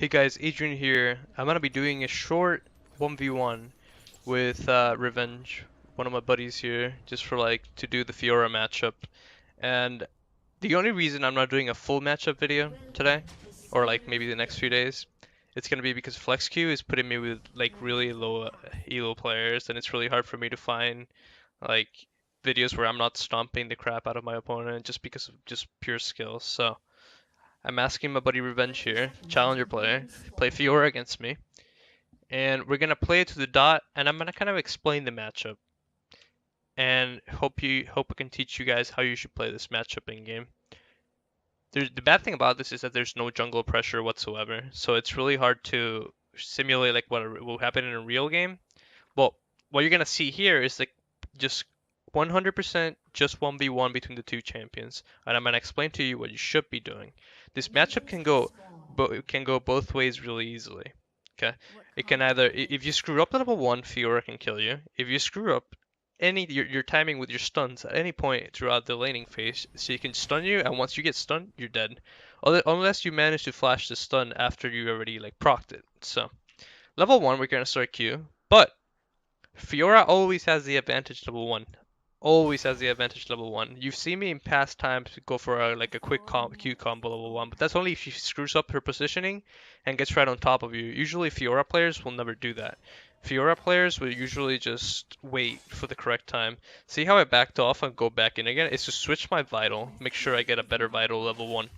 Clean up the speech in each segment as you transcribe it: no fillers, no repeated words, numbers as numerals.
Hey guys, Adrian here. I'm gonna be doing a short 1v1 with Revenge, one of my buddies here, just for like to do the Fiora matchup. And the only reason I'm not doing a full matchup video today, or like maybe the next few days, it's gonna be because FlexQ is putting me with like really low elo players, and it's really hard for me to find like videos where I'm not stomping the crap out of my opponent just because of just pure skill. So I'm asking my buddy Revenge here, challenger player, play Fiora against me, and we're gonna play it to the dot, and I'm gonna kind of explain the matchup, and hope I can teach you guys how you should play this matchup in game. The bad thing about this is that there's no jungle pressure whatsoever, so it's really hard to simulate like what will happen in a real game. Well, what you're gonna see here is like just 100% just 1v1 between the two champions, and I'm gonna explain to you what you should be doing. This matchup can go both ways really easily. Okay, it can either if you screw up level 1, Fiora can kill you. If you screw up your timing with your stuns at any point throughout the laning phase, she can stun you, and once you get stunned, you're dead. Unless you manage to flash the stun after you already like procced it. So level 1, we're gonna start Q, but Fiora always has the advantage level 1. Always has the advantage level 1. You've seen me in past times go for like a quick Q combo level 1, but that's only if she screws up her positioning and gets right on top of you. Usually Fiora players will never do that. Fiora players will usually just wait for the correct time. See how I backed off and go back in again? It's to switch my vital, make sure I get a better vital level 1.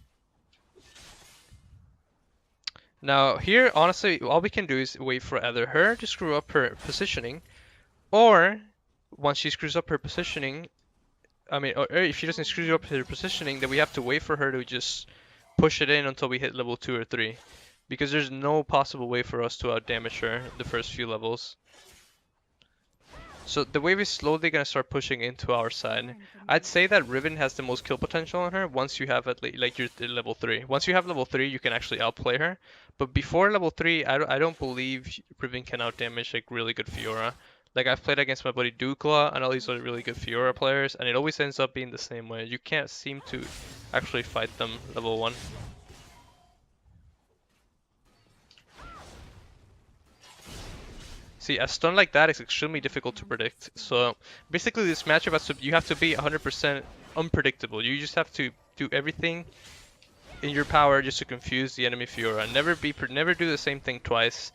Now here, honestly, all we can do is wait for either her to screw up her positioning, or once she screws up her positioning, or if she doesn't screw up her positioning, then we have to wait for her to just push it in until we hit level 2 or 3. Because there's no possible way for us to outdamage her the first few levels. So the way we're slowly gonna start pushing into our side, I'd say that Riven has the most kill potential on her once you have at least like you're at level 3. Once you have level 3, you can actually outplay her. But before level 3, I don't believe Riven can outdamage like really good Fiora. Like I've played against my buddy Dukla and all these other really good Fiora players, and it always ends up being the same way. You can't seem to actually fight them level 1. See, a stun like that is extremely difficult to predict. So basically this matchup you have to be 100% unpredictable. You just have to do everything in your power just to confuse the enemy Fiora. Never do the same thing twice.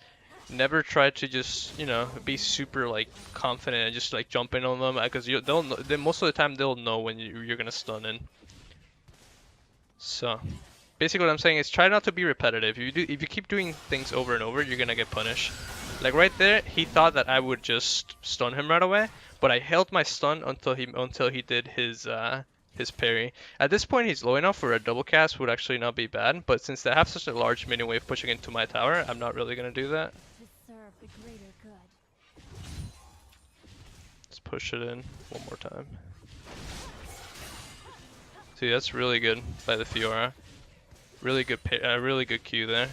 Never try to just, be super like confident and just like jump in on them, because they'll know, most of the time they'll know when you're gonna stun in. So basically what I'm saying is try not to be repetitive. If you keep doing things over and over, you're gonna get punished. Like right there, he thought that I would just stun him right away, but I held my stun until he did his parry. At this point, he's low enough for a double cast would actually not be bad, but since they have such a large mini wave pushing into my tower, I'm not really gonna do that. Let's push it in one more time. See, that's really good by the Fiora. Really good Q there.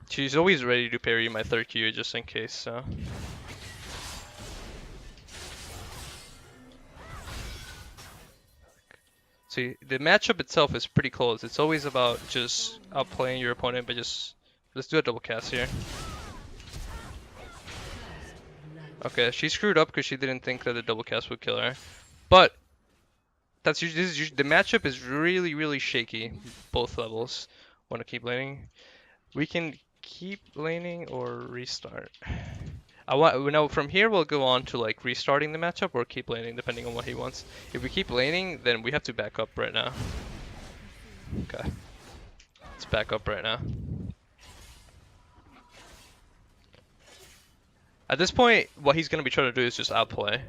She's always ready to parry my third Q just in case, so. See, the matchup itself is pretty close. It's always about just outplaying your opponent, but let's do a double cast here. Okay, she screwed up because she didn't think that the double cast would kill her. But the matchup is really, really shaky, both levels. Want to keep laning? We can keep laning or restart. From here we'll go on to like restarting the matchup or keep laning depending on what he wants. If we keep laning, then we have to back up right now. Okay, let's back up right now. At this point, what he's gonna be trying to do is just outplay.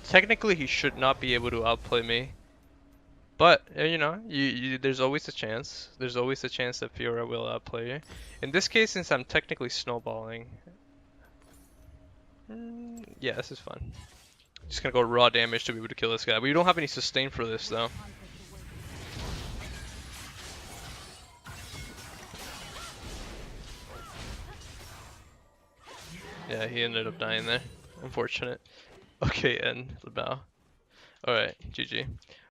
Technically, he should not be able to outplay me. But, there's always a chance. There's always a chance that Fiora will outplay you. In this case, since I'm technically snowballing. Yeah, this is fun. Just gonna go raw damage to be able to kill this guy. We don't have any sustain for this, though. Yeah, he ended up dying there. Unfortunate. Okay, and the bow. Alright, GG.